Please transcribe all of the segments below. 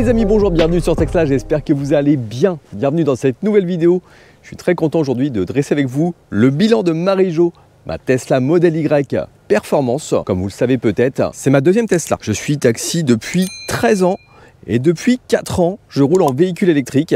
Les amis, bonjour, bienvenue sur Tesla, j'espère que vous allez bien. Bienvenue dans cette nouvelle vidéo. Je suis très content aujourd'hui de dresser avec vous le bilan de Marie-Jo, ma Tesla Model Y Performance. Comme vous le savez peut-être, c'est ma deuxième Tesla. Je suis taxi depuis 13 ans et depuis 4 ans, je roule en véhicule électrique.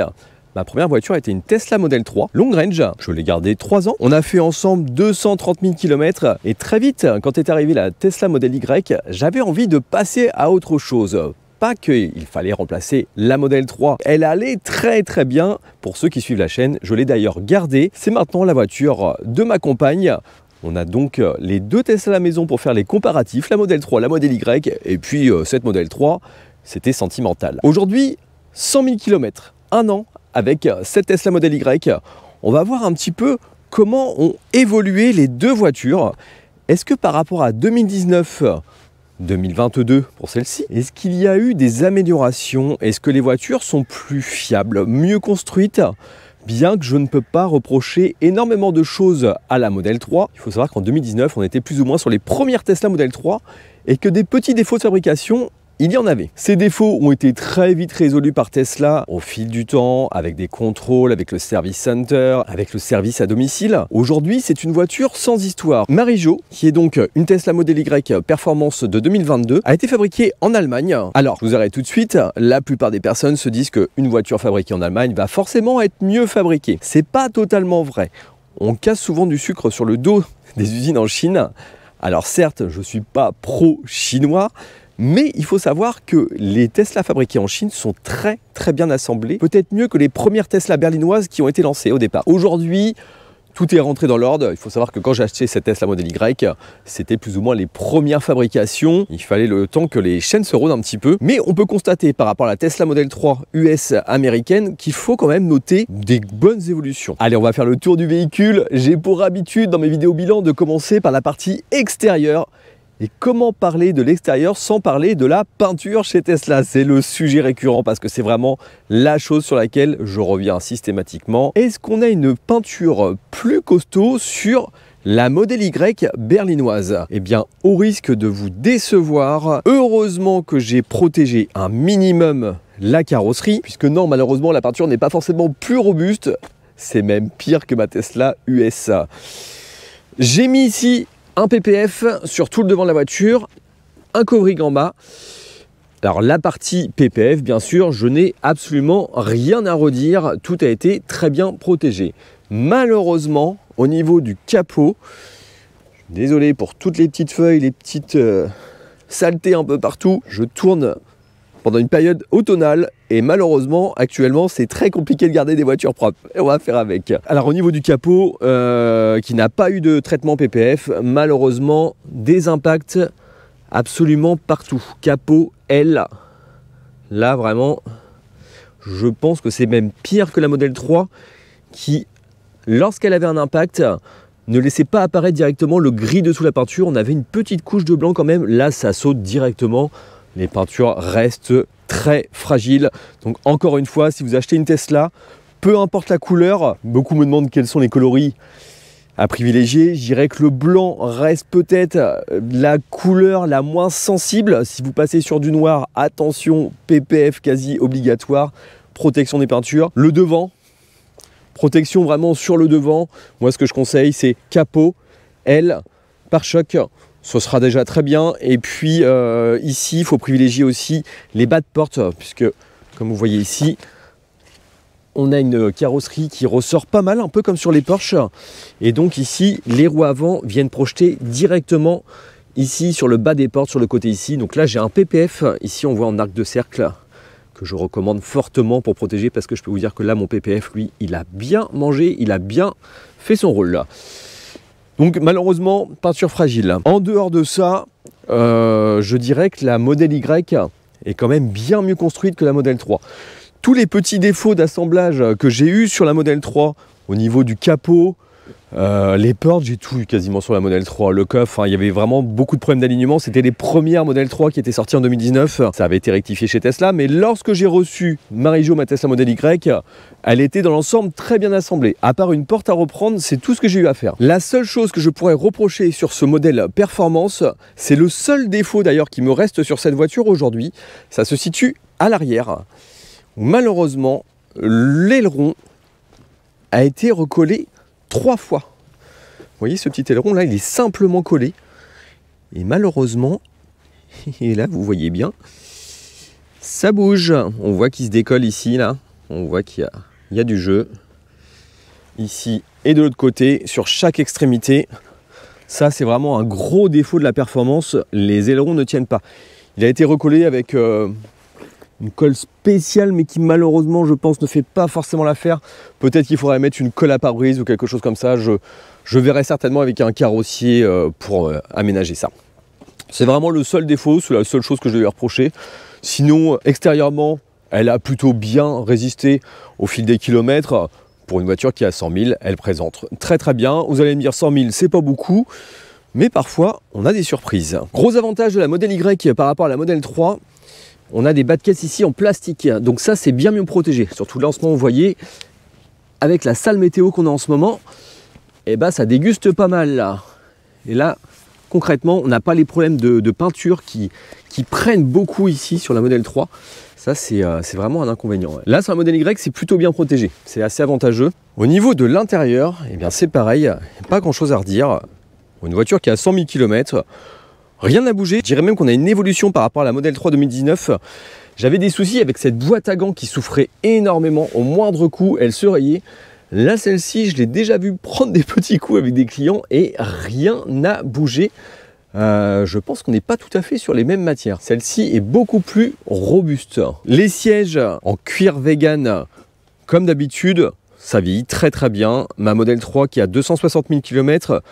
Ma première voiture était une Tesla Model 3, long range. Je l'ai gardée 3 ans. On a fait ensemble 230 000 km. Et très vite, quand est arrivée la Tesla Model Y, j'avais envie de passer à autre chose. Pas qu'il fallait remplacer la Model 3. Elle allait très bien. Pour ceux qui suivent la chaîne, je l'ai d'ailleurs gardée. C'est maintenant la voiture de ma compagne. On a donc les deux Tesla à la maison pour faire les comparatifs. La Model 3, la Model Y. Et puis cette Model 3, c'était sentimental. Aujourd'hui, 100 000 km, 1 an. Avec cette Tesla Model Y, on va voir un petit peu comment ont évolué les deux voitures. Est-ce que par rapport à 2019, 2022 pour celle-ci, est-ce qu'il y a eu des améliorations? Est-ce que les voitures sont plus fiables, mieux construites? Bien que je ne peux pas reprocher énormément de choses à la Model 3, il faut savoir qu'en 2019, on était plus ou moins sur les premières Tesla Model 3 et que des petits défauts de fabrication, il y en avait. Ces défauts ont été très vite résolus par Tesla au fil du temps, avec des contrôles, avec le service center, avec le service à domicile. Aujourd'hui, c'est une voiture sans histoire. Marie-Jo, qui est donc une Tesla Model Y Performance de 2022, a été fabriquée en Allemagne. Alors, je vous arrête tout de suite, la plupart des personnes se disent qu'une voiture fabriquée en Allemagne va forcément être mieux fabriquée. C'est pas totalement vrai. On casse souvent du sucre sur le dos des usines en Chine. Alors certes, je ne suis pas pro-chinois, mais il faut savoir que les Tesla fabriqués en Chine sont très bien assemblés, peut-être mieux que les premières Tesla berlinoises qui ont été lancées au départ. Aujourd'hui, tout est rentré dans l'ordre. Il faut savoir que quand j'ai acheté cette Tesla Model Y, c'était plus ou moins les premières fabrications. Il fallait le temps que les chaînes se rodent un petit peu. Mais on peut constater par rapport à la Tesla Model 3 US américaine qu'il faut quand même noter des bonnes évolutions. Allez, on va faire le tour du véhicule. J'ai pour habitude dans mes vidéos bilan de commencer par la partie extérieure. Et comment parler de l'extérieur sans parler de la peinture chez Tesla? C'est le sujet récurrent parce que c'est vraiment la chose sur laquelle je reviens systématiquement. Est-ce qu'on a une peinture plus costaud sur la Model Y berlinoise? Eh bien, au risque de vous décevoir, heureusement que j'ai protégé un minimum la carrosserie, puisque non, malheureusement, la peinture n'est pas forcément plus robuste. C'est même pire que ma Tesla US. J'ai mis ici un PPF sur tout le devant de la voiture, un covering en bas. Alors la partie PPF, bien sûr, je n'ai absolument rien à redire. Tout a été très bien protégé. Malheureusement, au niveau du capot, désolé pour toutes les petites feuilles, les petites saletés un peu partout. Je tourne pendant une période automnale et malheureusement, actuellement, c'est très compliqué de garder des voitures propres. Et on va faire avec. Alors au niveau du capot, qui n'a pas eu de traitement PPF, malheureusement, des impacts absolument partout. Capot L, là vraiment, je pense que c'est même pire que la Model 3 qui, lorsqu'elle avait un impact, ne laissait pas apparaître directement le gris dessous la peinture. On avait une petite couche de blanc quand même. Là, ça saute directement. Les peintures restent très fragiles. Donc encore une fois, si vous achetez une Tesla, peu importe la couleur, beaucoup me demandent quels sont les coloris à privilégier. Je dirais que le blanc reste peut-être la couleur la moins sensible. Si vous passez sur du noir, attention, PPF quasi obligatoire, protection des peintures. Le devant, protection vraiment sur le devant. Moi, ce que je conseille, c'est capot, L, pare-choc. Ce sera déjà très bien. Et puis ici, il faut privilégier aussi les bas de porte, puisque comme vous voyez ici, on a une carrosserie qui ressort pas mal, un peu comme sur les Porsche. Et donc ici, les roues avant viennent projeter directement ici sur le bas des portes, sur le côté ici. Donc là, j'ai un PPF. Ici, on voit en arc de cercle que je recommande fortement pour protéger, parce que je peux vous dire que là, mon PPF, lui, il a bien mangé, il a bien fait son rôle là. Donc malheureusement, peinture fragile. En dehors de ça, je dirais que la Model Y est quand même bien mieux construite que la Model 3. Tous les petits défauts d'assemblage que j'ai eu sur la Model 3, au niveau du capot, Les portes, j'ai tout eu quasiment sur la Model 3. Le coffre, hein, il y avait vraiment beaucoup de problèmes d'alignement. C'était les premières Model 3 qui étaient sorties en 2019. Ça avait été rectifié chez Tesla, mais lorsque j'ai reçu Marie-Jo, ma Tesla Model Y, elle était dans l'ensemble très bien assemblée. À part une porte à reprendre, c'est tout ce que j'ai eu à faire. La seule chose que je pourrais reprocher sur ce modèle Performance, c'est le seul défaut d'ailleurs qui me reste sur cette voiture aujourd'hui. Ça se situe à l'arrière, où malheureusement, l'aileron a été recollé 3 fois. Vous voyez ce petit aileron là, il est simplement collé. Et malheureusement, et là vous voyez bien, ça bouge. On voit qu'il se décolle ici, là. On voit qu'il y a du jeu. Ici et de l'autre côté, sur chaque extrémité. Ça c'est vraiment un gros défaut de la Performance. Les ailerons ne tiennent pas. Il a été recollé avec une colle spéciale, mais qui malheureusement, je pense, ne fait pas forcément l'affaire. Peut-être qu'il faudrait mettre une colle à pare-brise ou quelque chose comme ça. Je verrai certainement avec un carrossier pour aménager ça. C'est vraiment le seul défaut, c'est la seule chose que je vais lui reprocher. Sinon, extérieurement, elle a plutôt bien résisté au fil des kilomètres. Pour une voiture qui a 100 000, elle présente très très bien. Vous allez me dire 100 000, c'est pas beaucoup, mais parfois, on a des surprises. Gros avantage de la Model Y par rapport à la Model 3, on a des bas de caisse ici en plastique, donc ça c'est bien mieux protégé. Surtout là en ce moment, vous voyez, avec la sale météo qu'on a en ce moment, et bah ça déguste pas mal là. Et là, concrètement, on n'a pas les problèmes de peinture qui prennent beaucoup ici sur la Model 3. Ça c'est vraiment un inconvénient. Là sur la Model Y, c'est plutôt bien protégé, c'est assez avantageux. Au niveau de l'intérieur, eh bien c'est pareil, pas grand chose à redire. Une voiture qui a 100 000 km. Rien n'a bougé, je dirais même qu'on a une évolution par rapport à la Model 3 2019. J'avais des soucis avec cette boîte à gants qui souffrait énormément, au moindre coup, elle se rayait. Là, celle-ci, je l'ai déjà vu prendre des petits coups avec des clients et rien n'a bougé. Je pense qu'on n'est pas tout à fait sur les mêmes matières. Celle-ci est beaucoup plus robuste. Les sièges en cuir vegan, comme d'habitude, ça vieillit très très bien. Ma Model 3 qui a 260 000 km,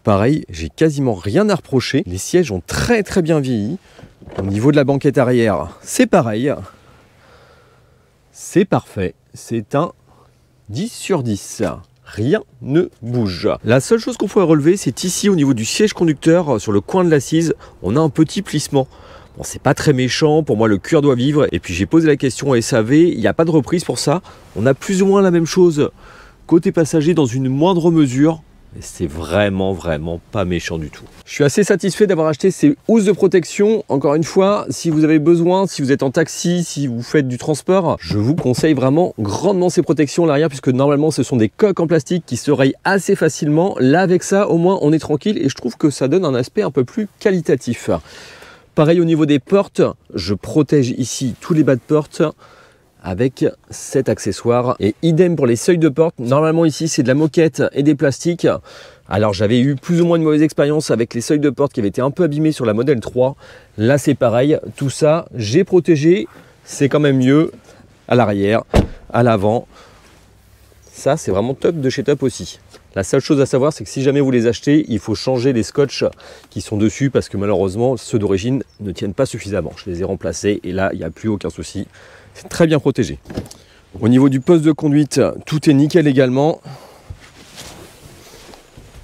pareil, j'ai quasiment rien à reprocher. Les sièges ont très très bien vieilli. Au niveau de la banquette arrière, c'est pareil. C'est parfait. C'est un 10 sur 10. Rien ne bouge. La seule chose qu'on pourrait relever, c'est ici au niveau du siège conducteur, sur le coin de l'assise, on a un petit plissement. Bon, c'est pas très méchant, pour moi le cuir doit vivre. Et puis j'ai posé la question au SAV, il n'y a pas de reprise pour ça. On a plus ou moins la même chose côté passager dans une moindre mesure. Et c'est vraiment pas méchant du tout. Je suis assez satisfait d'avoir acheté ces housses de protection. Encore une fois, si vous avez besoin, si vous êtes en taxi, si vous faites du transport, je vous conseille vraiment grandement ces protections à l'arrière, puisque normalement ce sont des coques en plastique qui se rayent assez facilement. Là avec ça, au moins on est tranquille et je trouve que ça donne un aspect un peu plus qualitatif. Pareil au niveau des portes, je protège ici tous les bas de porte avec cet accessoire. Et idem pour les seuils de porte. Normalement ici c'est de la moquette et des plastiques. Alors j'avais eu plus ou moins une mauvaise expérience avec les seuils de porte qui avaient été un peu abîmés sur la Model 3. Là c'est pareil, tout ça j'ai protégé. C'est quand même mieux à l'arrière, à l'avant. Ça c'est vraiment top de chez Top aussi. La seule chose à savoir, c'est que si jamais vous les achetez, il faut changer les scotch qui sont dessus parce que malheureusement ceux d'origine ne tiennent pas suffisamment. Je les ai remplacés et là il n'y a plus aucun souci. C'est très bien protégé. Au niveau du poste de conduite, tout est nickel également.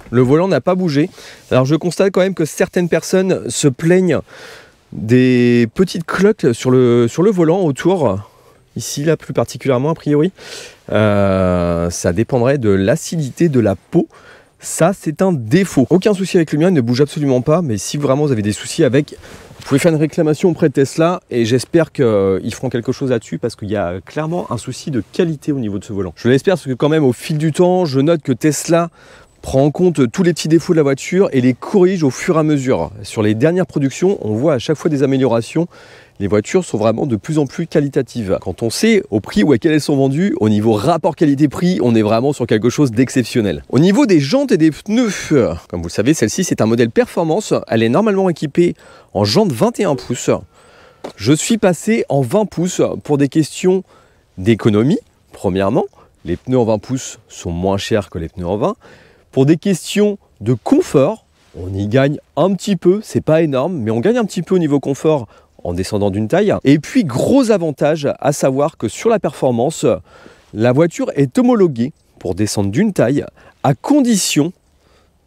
Le volant n'a pas bougé. Alors je constate quand même que certaines personnes se plaignent des petites cloques sur le volant autour. Ici, là, plus particulièrement, a priori. Ça dépendrait de l'acidité de la peau. Ça, c'est un défaut. Aucun souci avec le mien, il ne bouge absolument pas. Mais si vraiment vous avez des soucis avec, vous pouvez faire une réclamation auprès de Tesla et j'espère qu'ils feront quelque chose là-dessus parce qu'il y a clairement un souci de qualité au niveau de ce volant. Je l'espère parce que quand même au fil du temps, je note que Tesla prend en compte tous les petits défauts de la voiture et les corrige au fur et à mesure. Sur les dernières productions, on voit à chaque fois des améliorations. Les voitures sont vraiment de plus en plus qualitatives. Quand on sait au prix auquel elles sont vendues, au niveau rapport qualité-prix, on est vraiment sur quelque chose d'exceptionnel. Au niveau des jantes et des pneus, comme vous le savez, celle-ci c'est un modèle performance. Elle est normalement équipée en jantes 21 pouces. Je suis passé en 20 pouces pour des questions d'économie, premièrement. Les pneus en 20 pouces sont moins chers que les pneus en 20. Pour des questions de confort, on y gagne un petit peu, c'est pas énorme, mais on gagne un petit peu au niveau confort en descendant d'une taille. Et puis gros avantage à savoir que sur la performance, la voiture est homologuée pour descendre d'une taille, à condition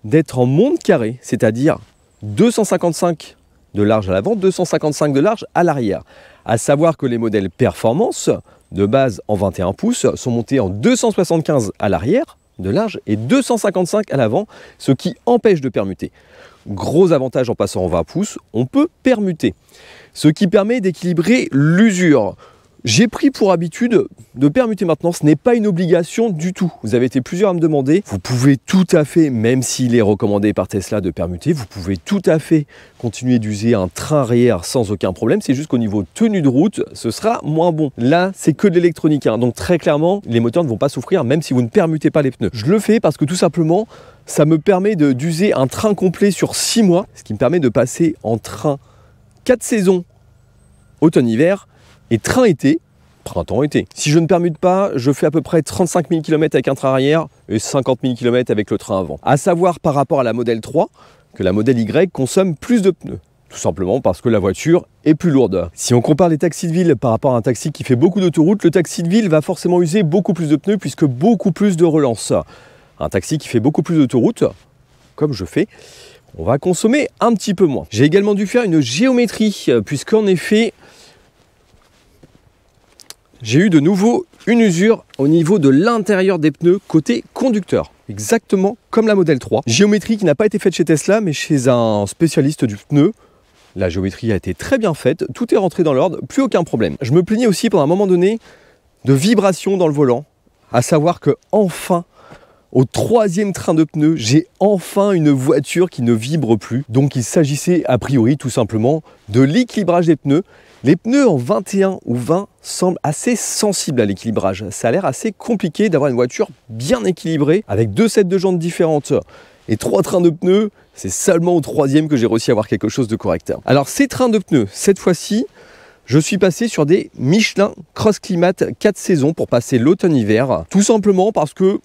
d'être en monde carré, c'est-à-dire 255 de large à l'avant, 255 de large à l'arrière. À savoir que les modèles Performance, de base en 21 pouces, sont montés en 275 à l'arrière de large et 255 à l'avant, ce qui empêche de permuter. Gros avantage en passant en 20 pouces, on peut permuter, ce qui permet d'équilibrer l'usure. J'ai pris pour habitude de permuter maintenant, ce n'est pas une obligation du tout. Vous avez été plusieurs à me demander, vous pouvez tout à fait, même s'il est recommandé par Tesla de permuter, vous pouvez tout à fait continuer d'user un train arrière sans aucun problème, c'est juste qu'au niveau tenue de route, ce sera moins bon. Là, c'est que de l'électronique, hein. Donc très clairement, les moteurs ne vont pas souffrir même si vous ne permutez pas les pneus. Je le fais parce que tout simplement, ça me permet d'user un train complet sur 6 mois, ce qui me permet de passer en train 4 saisons, automne-hiver, et train été, printemps-été. Si je ne permute pas, je fais à peu près 35 000 km avec un train arrière et 50 000 km avec le train avant. À savoir par rapport à la modèle 3, que la modèle Y consomme plus de pneus. Tout simplement parce que la voiture est plus lourde. Si on compare les taxis de ville par rapport à un taxi qui fait beaucoup d'autoroute, le taxi de ville va forcément user beaucoup plus de pneus puisque beaucoup plus de relance. Un taxi qui fait beaucoup plus d'autoroute, comme je fais, on va consommer un petit peu moins. J'ai également dû faire une géométrie puisqu'en effet, j'ai eu de nouveau une usure au niveau de l'intérieur des pneus côté conducteur, exactement comme la modèle 3. Géométrie qui n'a pas été faite chez Tesla, mais chez un spécialiste du pneu. La géométrie a été très bien faite, tout est rentré dans l'ordre, plus aucun problème. Je me plaignais aussi pendant un moment donné de vibrations dans le volant, à savoir que enfin, au 3e train de pneus, j'ai enfin une voiture qui ne vibre plus. Donc il s'agissait a priori tout simplement de l'équilibrage des pneus. Les pneus en 21 ou 20 semblent assez sensibles à l'équilibrage. Ça a l'air assez compliqué d'avoir une voiture bien équilibrée avec 2 sets de jantes différentes et 3 trains de pneus. C'est seulement au 3e que j'ai réussi à avoir quelque chose de correct. Alors ces trains de pneus, cette fois-ci, je suis passé sur des Michelin Cross Climat 4 saisons pour passer l'automne-hiver. Tout simplement parce que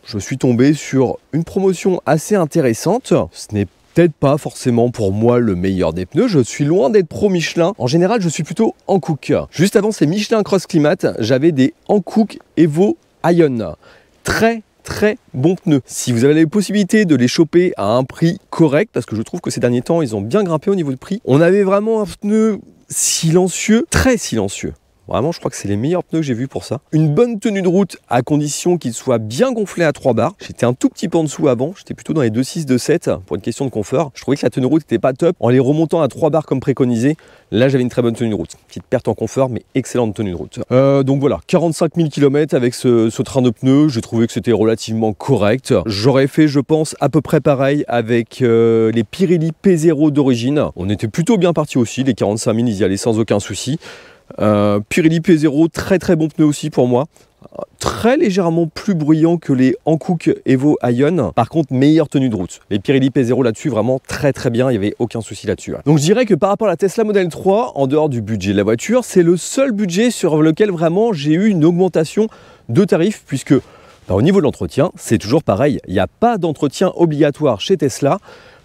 je suis tombé sur une promotion assez intéressante. Ce n'est peut-être pas forcément pour moi le meilleur des pneus, je suis loin d'être pro Michelin. En général, je suis plutôt Hankook. Juste avant ces Michelin Cross Climat, j'avais des Hankook Evo Ion. Très bons pneus. Si vous avez la possibilité de les choper à un prix correct, parce que je trouve que ces derniers temps, ils ont bien grimpé au niveau de prix, on avait vraiment un pneu silencieux, très silencieux. Vraiment, je crois que c'est les meilleurs pneus que j'ai vus pour ça. Une bonne tenue de route à condition qu'il soit bien gonflé à 3 bars. J'étais un tout petit peu en dessous avant. J'étais plutôt dans les 2,6, 2,7 pour une question de confort. Je trouvais que la tenue de route n'était pas top. En les remontant à 3 bars comme préconisé, là, j'avais une très bonne tenue de route. Petite perte en confort, mais excellente tenue de route. Donc voilà, 45 000 km avec ce train de pneus. J'ai trouvé que c'était relativement correct. J'aurais fait, je pense, à peu près pareil avec les Pirelli P0 d'origine. On était plutôt bien parti aussi. Les 45 000, ils y allaient sans aucun souci. Pirelli P0, très bon pneu aussi pour moi, très légèrement plus bruyant que les Hankook Evo Ion, par contre meilleure tenue de route. Les Pirelli P0 là-dessus vraiment très bien, il n'y avait aucun souci là-dessus. Donc je dirais que par rapport à la Tesla Model 3, en dehors du budget de la voiture, c'est le seul budget sur lequel vraiment j'ai eu une augmentation de tarifs, puisque au niveau de l'entretien, c'est toujours pareil, il n'y a pas d'entretien obligatoire chez Tesla.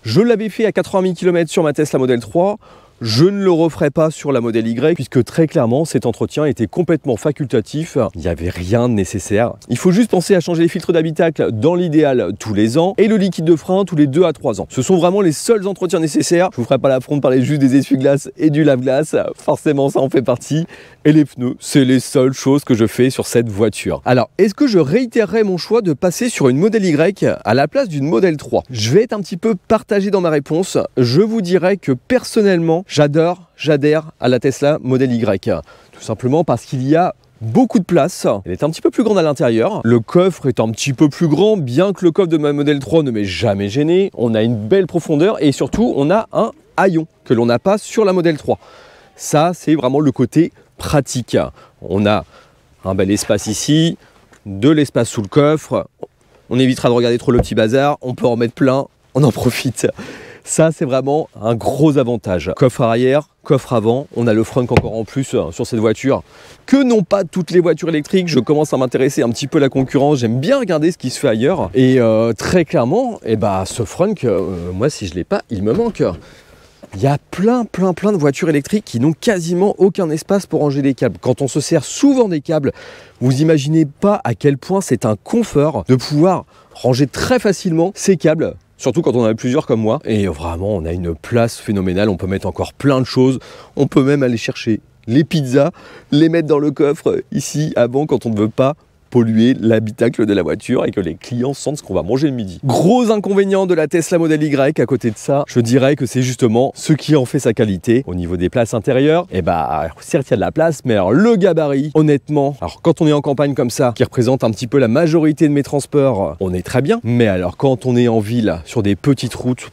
Je l'avais fait à 80 000 km sur ma Tesla Model 3. Je ne le referai pas sur la modèle Y puisque très clairement cet entretien était complètement facultatif, il n'y avait rien de nécessaire. Il faut juste penser à changer les filtres d'habitacle dans l'idéal tous les ans et le liquide de frein tous les 2 à 3 ans. Ce sont vraiment les seuls entretiens nécessaires. Je vous ferai pas l'affront de parler juste des essuie-glaces et du lave-glace, forcément ça en fait partie. Et les pneus, c'est les seules choses que je fais sur cette voiture. Alors, est-ce que je réitérerai mon choix de passer sur une modèle Y à la place d'une modèle 3? Je vais être un petit peu partagé dans ma réponse. Je vous dirais que personnellement, j'adhère à la Tesla Model Y. Tout simplement parce qu'il y a beaucoup de place. Elle est un petit peu plus grande à l'intérieur. Le coffre est un petit peu plus grand, bien que le coffre de ma Model 3 ne m'ait jamais gêné. On a une belle profondeur et surtout, on a un haillon que l'on n'a pas sur la Model 3. Ça, c'est vraiment le côté pratique. On a un bel espace ici, de l'espace sous le coffre. On évitera de regarder trop le petit bazar. On peut en mettre plein, on en profite. Ça, c'est vraiment un gros avantage. Coffre arrière, coffre avant, on a le frunk encore en plus sur cette voiture, que n'ont pas toutes les voitures électriques. Je commence à m'intéresser un petit peu à la concurrence, j'aime bien regarder ce qui se fait ailleurs. Et très clairement, ce frunk, moi si je ne l'ai pas, il me manque. Il y a plein de voitures électriques qui n'ont quasiment aucun espace pour ranger les câbles. Quand on se sert souvent des câbles, vous imaginez pas à quel point c'est un confort de pouvoir ranger très facilement ces câbles. Surtout quand on en a plusieurs comme moi. Et vraiment, on a une place phénoménale. On peut mettre encore plein de choses. On peut même aller chercher les pizzas, les mettre dans le coffre ici avant quand on ne veut pas polluer l'habitacle de la voiture et que les clients sentent ce qu'on va manger le midi. Gros inconvénient de la Tesla Model Y à côté de ça, je dirais que c'est justement ce qui en fait sa qualité. Au niveau des places intérieures, et bah certes il y a de la place, mais alors le gabarit, honnêtement, alors quand on est en campagne comme ça, qui représente un petit peu la majorité de mes transports, on est très bien. Mais alors quand on est en ville, sur des petites routes,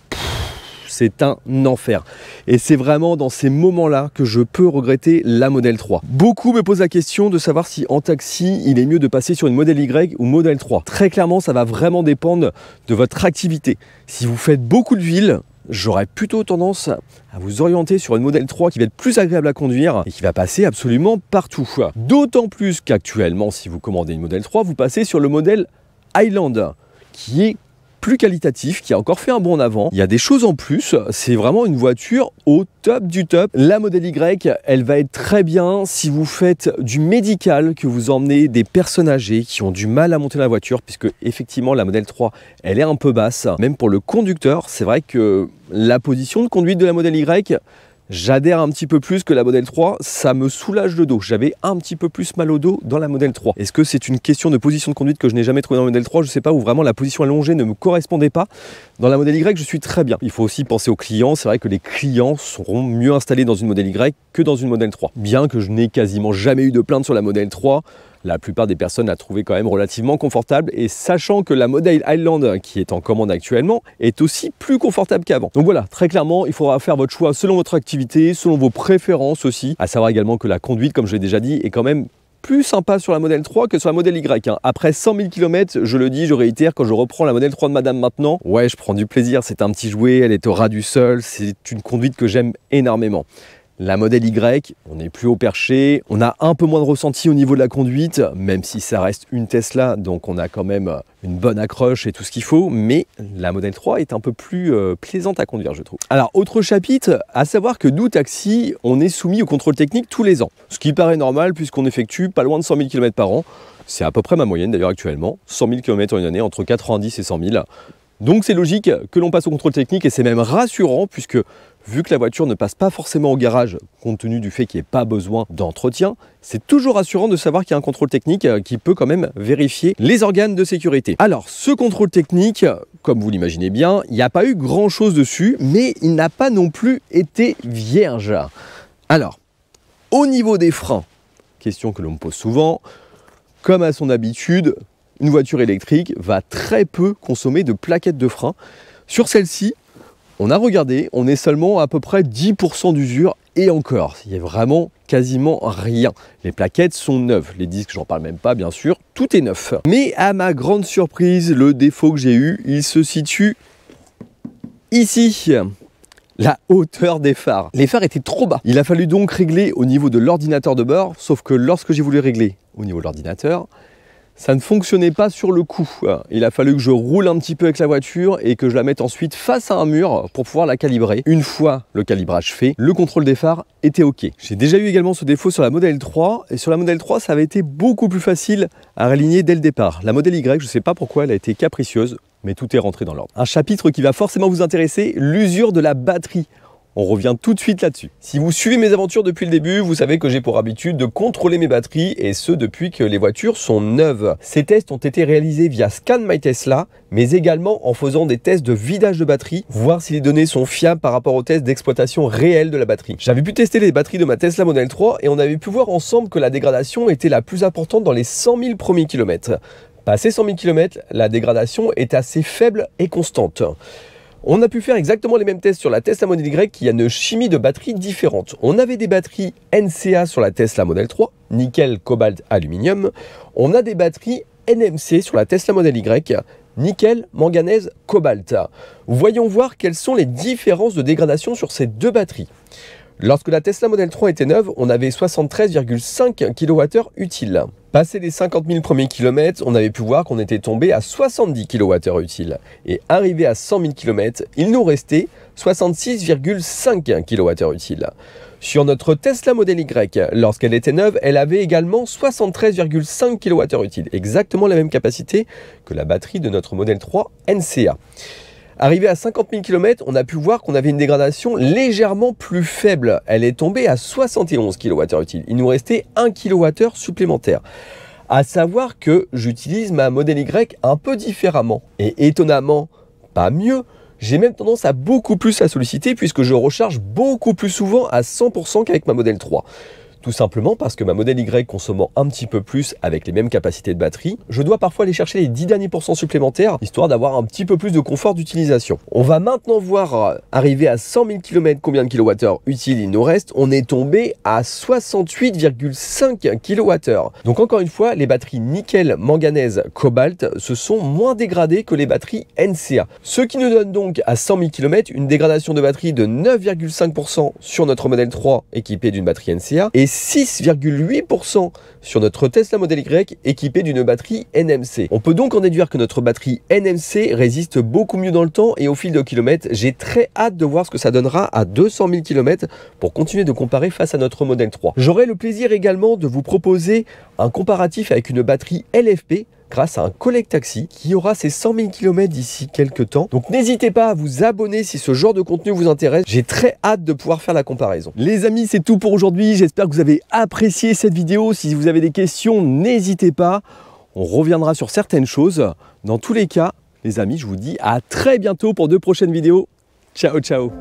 c'est un enfer. Et c'est vraiment dans ces moments-là que je peux regretter la Model 3. Beaucoup me posent la question de savoir si en taxi, il est mieux de passer sur une Model Y ou Model 3. Très clairement, ça va vraiment dépendre de votre activité. Si vous faites beaucoup de ville, j'aurais plutôt tendance à vous orienter sur une Model 3 qui va être plus agréable à conduire et qui va passer absolument partout. D'autant plus qu'actuellement, si vous commandez une Model 3, vous passez sur le modèle Highland, qui est plus qualitatif, qui a encore fait un bond en avant. Il y a des choses en plus, c'est vraiment une voiture au top du top. La Model Y, elle va être très bien si vous faites du médical, que vous emmenez des personnes âgées qui ont du mal à monter dans la voiture, puisque effectivement la Model 3, elle est un peu basse. Même pour le conducteur, c'est vrai que la position de conduite de la Model Y, j'adhère un petit peu plus que la Model 3, ça me soulage le dos. J'avais un petit peu plus mal au dos dans la Model 3. Est-ce que c'est une question de position de conduite que je n'ai jamais trouvé dans la Model 3? Je ne sais pas, où vraiment la position allongée ne me correspondait pas. Dans la Model Y, je suis très bien. Il faut aussi penser aux clients. C'est vrai que les clients seront mieux installés dans une Model Y que dans une Model 3. Bien que je n'ai quasiment jamais eu de plainte sur la Model 3, la plupart des personnes la trouvaient quand même relativement confortable, et sachant que la Model Highland qui est en commande actuellement est aussi plus confortable qu'avant. Donc voilà, très clairement, il faudra faire votre choix selon votre activité, selon vos préférences aussi. À savoir également que la conduite, comme je l'ai déjà dit, est quand même plus sympa sur la Model 3 que sur la Model Y. Après 100 000 km, je le dis, je réitère, quand je reprends la Model 3 de madame maintenant, ouais, je prends du plaisir, c'est un petit jouet, elle est au ras du sol, c'est une conduite que j'aime énormément. La Model Y, on est plus haut perché, on a un peu moins de ressenti au niveau de la conduite, même si ça reste une Tesla, donc on a quand même une bonne accroche et tout ce qu'il faut, mais la Model 3 est un peu plus plaisante à conduire, je trouve. Alors, autre chapitre, à savoir que nous, taxi, on est soumis au contrôle technique tous les ans, ce qui paraît normal puisqu'on effectue pas loin de 100 000 km par an. C'est à peu près ma moyenne d'ailleurs actuellement, 100 000 km en une année, entre 90 et 100 000. Donc c'est logique que l'on passe au contrôle technique, et c'est même rassurant puisque vu que la voiture ne passe pas forcément au garage compte tenu du fait qu'il n'y ait pas besoin d'entretien, c'est toujours rassurant de savoir qu'il y a un contrôle technique qui peut quand même vérifier les organes de sécurité. Alors ce contrôle technique, comme vous l'imaginez bien, il n'y a pas eu grand chose dessus, mais il n'a pas non plus été vierge. Alors, au niveau des freins, question que l'on me pose souvent, comme à son habitude, une voiture électrique va très peu consommer de plaquettes de frein. Sur celle-ci, on a regardé, on est seulement à peu près 10% d'usure, et encore, il y a vraiment quasiment rien. Les plaquettes sont neuves, les disques, j'en parle même pas bien sûr, tout est neuf. Mais à ma grande surprise, le défaut que j'ai eu, il se situe ici. La hauteur des phares. Les phares étaient trop bas. Il a fallu donc régler au niveau de l'ordinateur de bord, sauf que lorsque j'ai voulu régler au niveau de l'ordinateur, ça ne fonctionnait pas sur le coup. Il a fallu que je roule un petit peu avec la voiture et que je la mette ensuite face à un mur pour pouvoir la calibrer. Une fois le calibrage fait, le contrôle des phares était OK. J'ai déjà eu également ce défaut sur la Model 3, et sur la Model 3, ça avait été beaucoup plus facile à réaligner dès le départ. La Model Y, je ne sais pas pourquoi elle a été capricieuse, mais tout est rentré dans l'ordre. Un chapitre qui va forcément vous intéresser, l'usure de la batterie. On revient tout de suite là-dessus. Si vous suivez mes aventures depuis le début, vous savez que j'ai pour habitude de contrôler mes batteries, et ce depuis que les voitures sont neuves. Ces tests ont été réalisés via Scan My Tesla, mais également en faisant des tests de vidage de batterie, voir si les données sont fiables par rapport aux tests d'exploitation réelle de la batterie. J'avais pu tester les batteries de ma Tesla Model 3 et on avait pu voir ensemble que la dégradation était la plus importante dans les 100 000 premiers kilomètres. Passé 100 000 km, la dégradation est assez faible et constante. On a pu faire exactement les mêmes tests sur la Tesla Model Y qui a une chimie de batterie différente. On avait des batteries NCA sur la Tesla Model 3, nickel, cobalt, aluminium. On a des batteries NMC sur la Tesla Model Y, nickel, manganèse, cobalt. Voyons voir quelles sont les différences de dégradation sur ces deux batteries. Lorsque la Tesla Model 3 était neuve, on avait 73,5 kWh utiles. Passé les 50 000 premiers kilomètres, on avait pu voir qu'on était tombé à 70 kWh utile. Et arrivé à 100 000 km, il nous restait 66,5 kWh utile. Sur notre Tesla Model Y, lorsqu'elle était neuve, elle avait également 73,5 kWh utile, exactement la même capacité que la batterie de notre Model 3 NCA. Arrivé à 50 000 km, on a pu voir qu'on avait une dégradation légèrement plus faible. Elle est tombée à 71 kWh utile. Il nous restait 1 kWh supplémentaire. À savoir que j'utilise ma Model Y un peu différemment. Et étonnamment, pas mieux. J'ai même tendance à beaucoup plus la solliciter puisque je recharge beaucoup plus souvent à 100% qu'avec ma Model 3. Tout simplement parce que ma Model Y consommant un petit peu plus avec les mêmes capacités de batterie, je dois parfois aller chercher les 10 derniers pourcents supplémentaires, histoire d'avoir un petit peu plus de confort d'utilisation. On va maintenant voir arriver à 100 000 km combien de kWh utile il nous reste. On est tombé à 68,5 kWh. Donc encore une fois, les batteries nickel, manganèse, cobalt se sont moins dégradées que les batteries NCA. Ce qui nous donne donc à 100 000 km une dégradation de batterie de 9,5% sur notre Model 3 équipé d'une batterie NCA et 6,8% sur notre Tesla Model Y équipé d'une batterie NMC. On peut donc en déduire que notre batterie NMC résiste beaucoup mieux dans le temps et au fil de kilomètres. J'ai très hâte de voir ce que ça donnera à 200 000 km pour continuer de comparer face à notre Model 3. J'aurai le plaisir également de vous proposer un comparatif avec une batterie LFP grâce à un Collect Taxi qui aura ses 100 000 km d'ici quelques temps. Donc n'hésitez pas à vous abonner si ce genre de contenu vous intéresse. J'ai très hâte de pouvoir faire la comparaison. Les amis, c'est tout pour aujourd'hui. J'espère que vous avez apprécié cette vidéo. Si vous avez des questions, n'hésitez pas. On reviendra sur certaines choses. Dans tous les cas, les amis, je vous dis à très bientôt pour de prochaines vidéos. Ciao, ciao.